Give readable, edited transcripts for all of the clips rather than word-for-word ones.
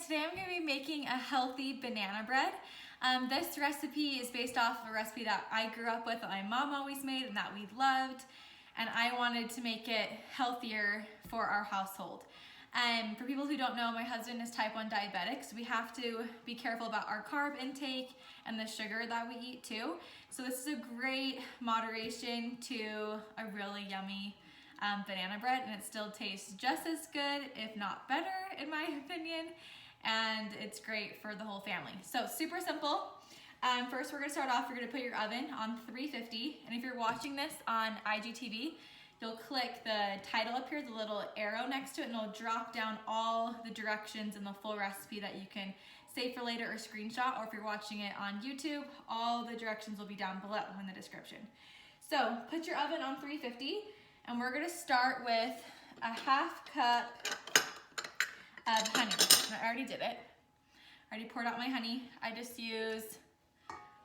today I'm going to be making a healthy banana bread. This recipe is based off of a recipe that I grew up with, that my mom always made and that we loved, and I wanted to make it healthier for our household. For people who don't know, my husband is type 1 diabetic, so we have to be careful about our carb intake and the sugar that we eat too. So this is a great moderation to a really yummy banana bread, and it still tastes just as good, if not better, in my opinion, and it's great for the whole family. So super simple. First we're gonna start off, you're gonna put your oven on 350, and if you're watching this on IGTV, you'll click the title up here, the little arrow next to it, and it'll drop down all the directions in the full recipe that you can save for later or screenshot, or if you're watching it on YouTube, all the directions will be down below in the description. So put your oven on 350, and we're gonna start with a half cup of honey. And I already did it. I already poured out my honey. I just used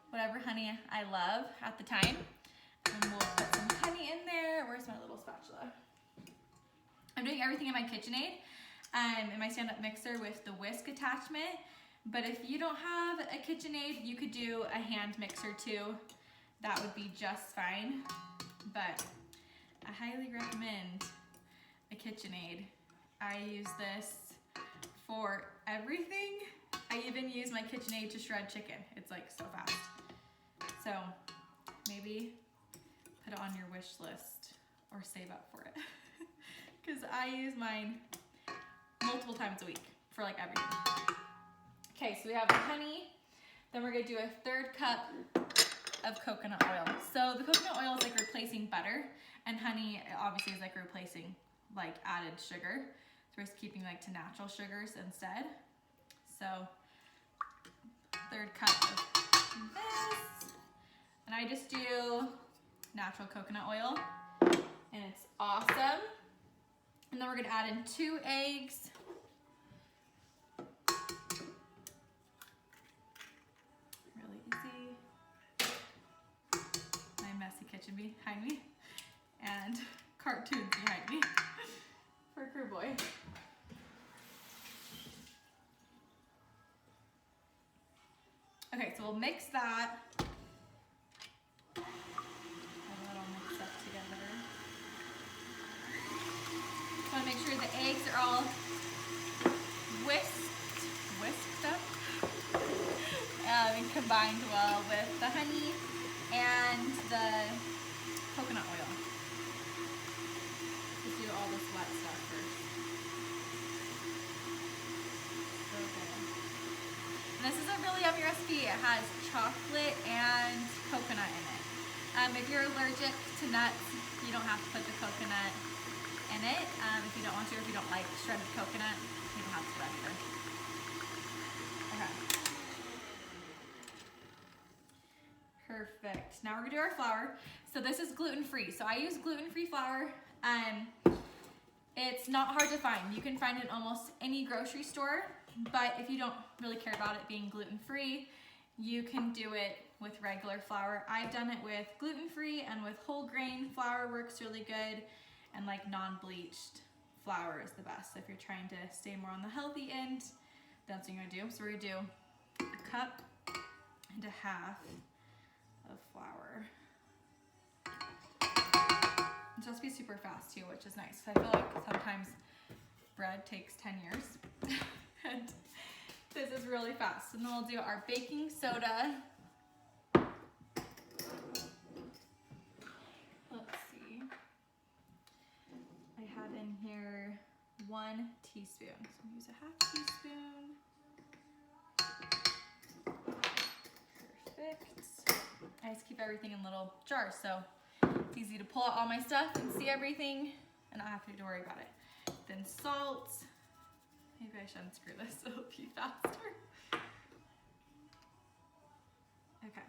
whatever honey I love at the time. And we'll put some honey in there. Where's my little spatula? I'm doing everything in my KitchenAid, in my stand-up mixer with the whisk attachment. But if you don't have a KitchenAid, you could do a hand mixer too. That would be just fine. But I highly recommend a KitchenAid. I use this for everything. I even use my KitchenAid to shred chicken. It's like so fast. So maybe put it on your wish list or save up for it. Because I use mine multiple times a week for like everything. Okay, so we have the honey. Then we're gonna do a 1/3 cup of coconut oil. So the coconut oil is like replacing butter, and honey obviously is like replacing like added sugar. So we're just keeping like to natural sugars instead. So 1/3 cup of this. And I just do natural coconut oil, and it's awesome. And then we're gonna add in 2 eggs. Really easy. My messy kitchen behind me, and cartoons behind me for Crew Boy. Okay, so we'll mix that. Let it all mix up together. Just want to make sure the eggs are all whisked up and combined well with the honey and the coconut oil. Just do all this wet stuff first. So good. And this is a really yummy recipe. It has chocolate and coconut in it. If you're allergic to nuts, you don't have to put the coconut in it. If you don't want to, or if you don't like shredded coconut, you don't have to put it either. Okay. Perfect. Now we're gonna do our flour. So this is gluten-free. So I use gluten-free flour. It's not hard to find. You can find it in almost any grocery store, but if you don't really care about it being gluten-free, you can do it with regular flour. I've done it with gluten-free, and with whole grain flour works really good, and like non-bleached flour is the best. So if you're trying to stay more on the healthy end, that's what you're gonna do. So we're gonna do 1.5 cups of flour. This recipe is super fast too, which is nice. I feel like sometimes bread takes 10 years. And this is really fast. And then we'll do our baking soda. Let's see. I have in here 1 teaspoon. So I'm gonna use a 1/2 teaspoon. Perfect. I just keep everything in little jars, so it's easy to pull out all my stuff and see everything and not have to worry about it. Then salt. Maybe I should unscrew this so it'll be faster. Okay.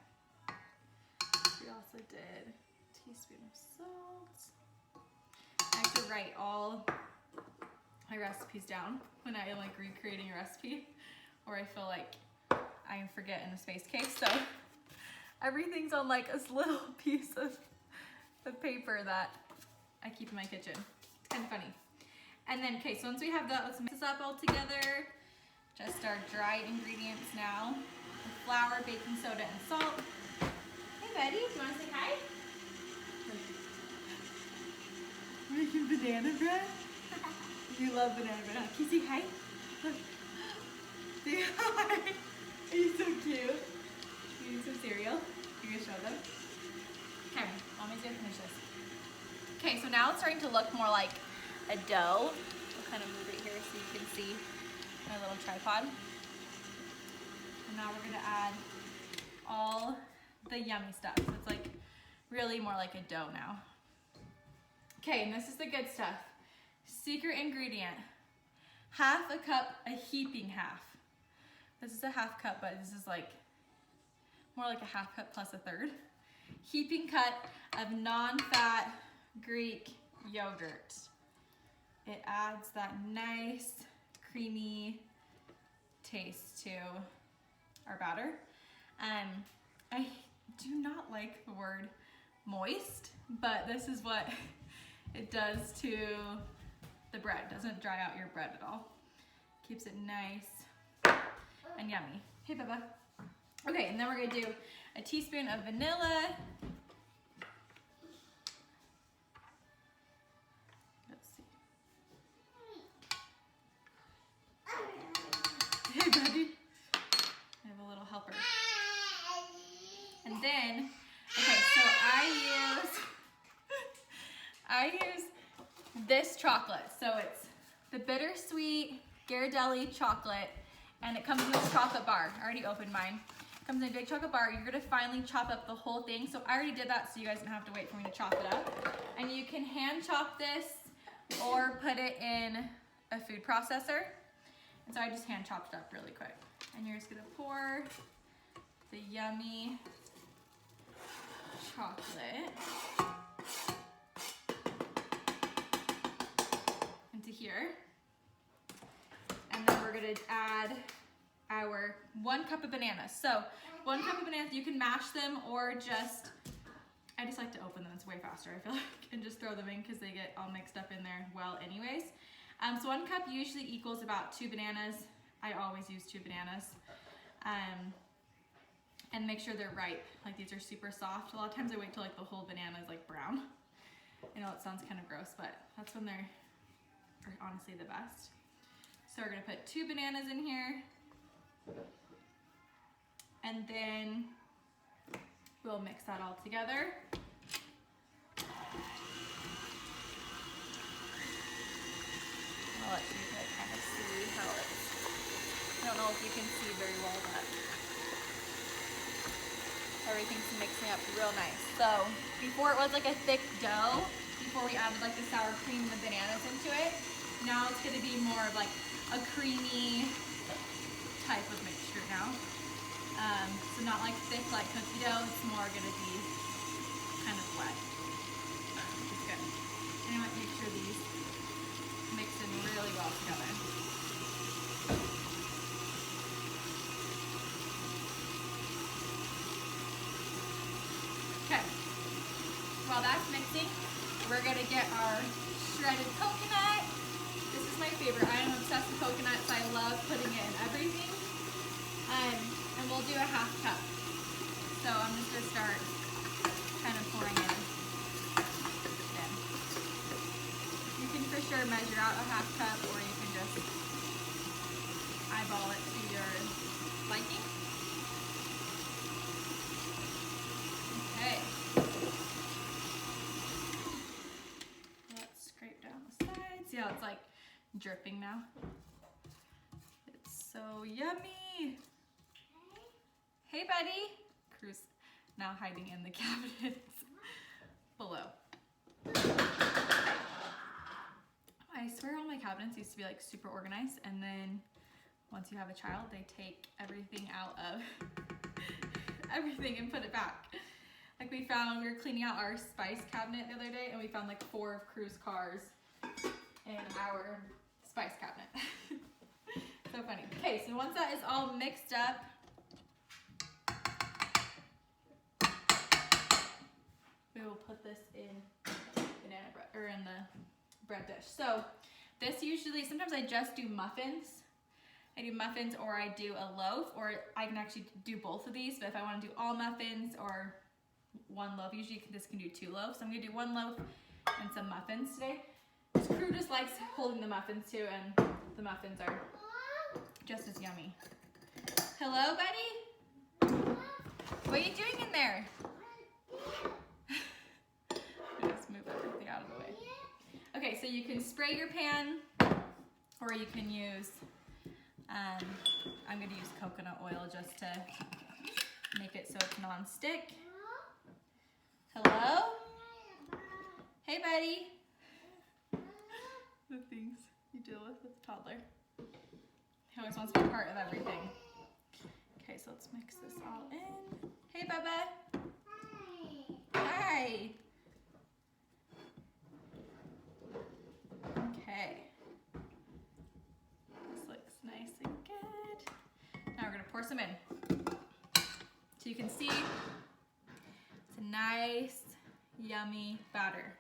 We also did a teaspoon of salt. I have to write all my recipes down when I like recreating a recipe, or I feel like I forget in a space case. So everything's on like a little piece of paper that I keep in my kitchen. It's kind of funny. And then, okay, so once we have that, let's mix this up all together. just our dry ingredients now. Flour, baking soda, and salt. Hey buddy, do you want to say hi? Making banana bread? You love banana bread, huh? Can you say hi? Look. Say hi. Are you so cute? You need some cereal? You gonna show them? Okay, mommy's gonna finish this. Okay, so now it's starting to look more like a dough. I'll kind of move it here so you can see my little tripod. And now we're gonna add all the yummy stuff. So it's like really more like a dough now. Okay, and this is the good stuff. Secret ingredient, 1/2 cup, a heaping half. This is a 1/2 cup, but this is like more like a 1/2 cup plus a 1/3. Heaping cut of non-fat Greek yogurt. It adds that nice creamy taste to our batter. I do not like the word moist, but this is what it does to the bread. It doesn't dry out your bread at all. Keeps it nice and yummy. Hey, Bubba. Okay, and then we're gonna do a teaspoon of vanilla. Let's see. Hey, buddy. I have a little helper. And then, okay, so I use this chocolate. So it's the Bittersweet Ghirardelli chocolate, and it comes in a chocolate bar. I already opened mine. It comes in a big chocolate bar. You're gonna finally chop up the whole thing. So I already did that, so you guys don't have to wait for me to chop it up. And you can hand chop this or put it in a food processor. And so I just hand chopped it up really quick. And you're just gonna pour the yummy chocolate into here. And then we're gonna add our 1 cup of bananas. So 1 cup of bananas, you can mash them or just, I just like to open them, it's way faster I feel like, and just throw them in because they get all mixed up in there well anyways. So 1 cup usually equals about 2 bananas. I always use 2 bananas. And make sure they're ripe, like these are super soft. A lot of times I wait till like the whole banana is like brown. I know it sounds kind of gross, but that's when they're honestly the best. So we're gonna put 2 bananas in here. And then we'll mix that all together. I'll let you guys kind of see how it's, I don't know if you can see very well, but everything's mixing up real nice. So before it was like a thick dough, before we added like the sour cream and the bananas into it, now it's gonna be more of like a creamy type of mixture now. So not like thick like cookie dough, it's more gonna be kind of wet, which is good. And I want to make sure these mix in really well together. Okay, while that's mixing, we're gonna get our shredded coconut. This is my favorite. I am obsessed with coconut, so I love putting it in everything. And we'll do a 1/2 cup. So I'm just gonna start kind of pouring it in. You can for sure measure out a 1/2 cup, or you can just eyeball it to your liking. Okay. Let's scrape down the sides. See how it's like dripping now? It's so yummy. Hey buddy. Crew's now hiding in the cabinets below. I swear all my cabinets used to be like super organized, and then once you have a child, they take everything out of everything and put it back. Like we were cleaning out our spice cabinet the other day, and we found like 4 of Crew's cars in our spice cabinet. So funny. Okay, so once that is all mixed up, we will put this in banana bread, or in the bread dish. So this usually, sometimes I just do muffins. I do muffins or I do a loaf, or I can actually do both of these, but if I want to do all muffins or one loaf, usually this can do 2 loaves. So I'm gonna do 1 loaf and some muffins today. This crew just likes holding the muffins too, and the muffins are just as yummy. Hello, buddy? What are you doing in there? Just move everything out of the way. Okay, so you can spray your pan, or you can use, I'm gonna use coconut oil just to make it so it's non-stick. Hello? Hey, buddy. The things you deal with a toddler. He always wants to be part of everything. Okay, so let's mix this all in. Hey, Bubba. Hi. Okay. This looks nice and good. Now we're gonna pour some in. So you can see it's a nice, yummy batter.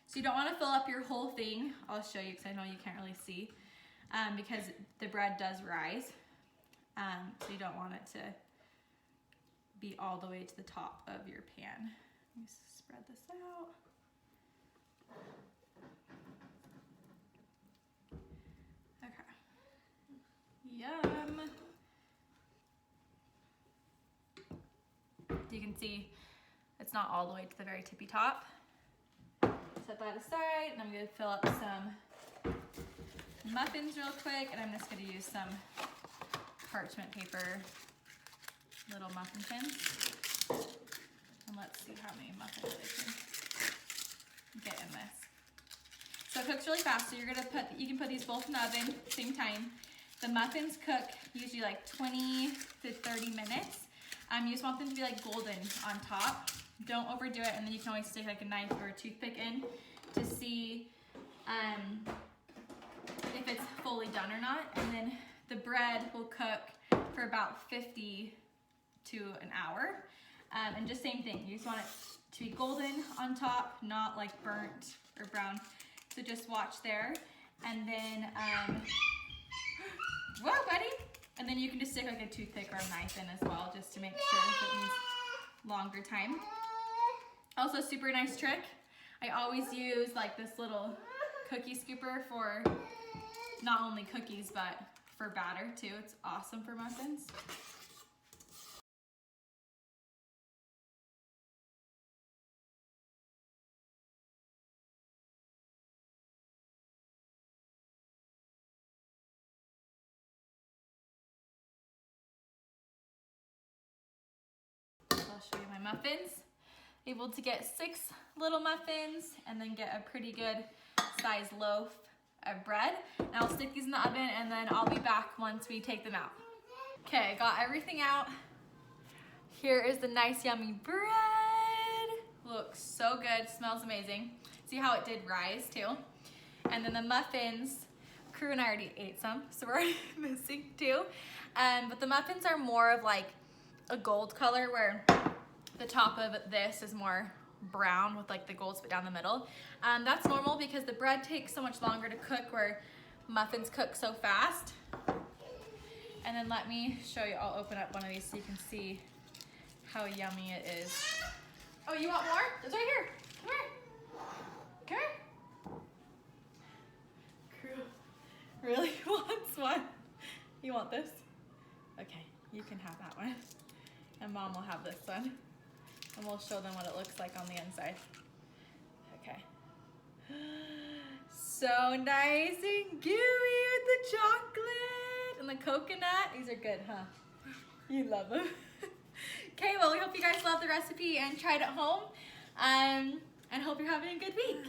So you don't want to fill up your whole thing. I'll show you because I know you can't really see, because the bread does rise. So you don't want it to be all the way to the top of your pan. Let me spread this out. Okay. Yum. You can see it's not all the way to the very tippy top. Set that aside, and I'm gonna fill up some muffins real quick, and I'm just gonna use some parchment paper little muffin tins. And let's see how many muffins I can get in this. So it cooks really fast, so you can put these both in the oven at the same time. The muffins cook usually like 20 to 30 minutes. You just want them to be like golden on top. Don't overdo it, and then you can always stick like a knife or a toothpick in to see if it's fully done or not. And then the bread will cook for about 50 to an hour. And just same thing, you just want it to be golden on top, not like burnt or brown. So just watch there. And then, whoa, buddy. And then you can just stick like a toothpick or a knife in as well, just to make sure if it needs longer time. Also, super nice trick. I always use like this little cookie scooper for not only cookies, but for batter too. It's awesome for muffins. I'll show you my muffins. Able to get 6 little muffins and then get a pretty good sized loaf of bread. Now I'll stick these in the oven, and then I'll be back once we take them out. Okay, I got everything out. Here is the nice yummy bread. Looks so good, smells amazing. See how it did rise too? And then the muffins, Crew and I already ate some, so we're missing 2. But the muffins are more of like a gold color, where the top of this is more brown with like the gold spit down the middle. That's normal because the bread takes so much longer to cook, where muffins cook so fast. And then let me show you, I'll open up one of these so you can see how yummy it is. Oh, you want more? It's right here. Come here. Come here. Crew really wants one. You want this? Okay, you can have that one. And Mom will have this one. And we'll show them what it looks like on the inside. Okay. So nice and gooey with the chocolate and the coconut. These are good, huh? You love them. Okay, well, we hope you guys love the recipe and try it at home. And hope you're having a good week.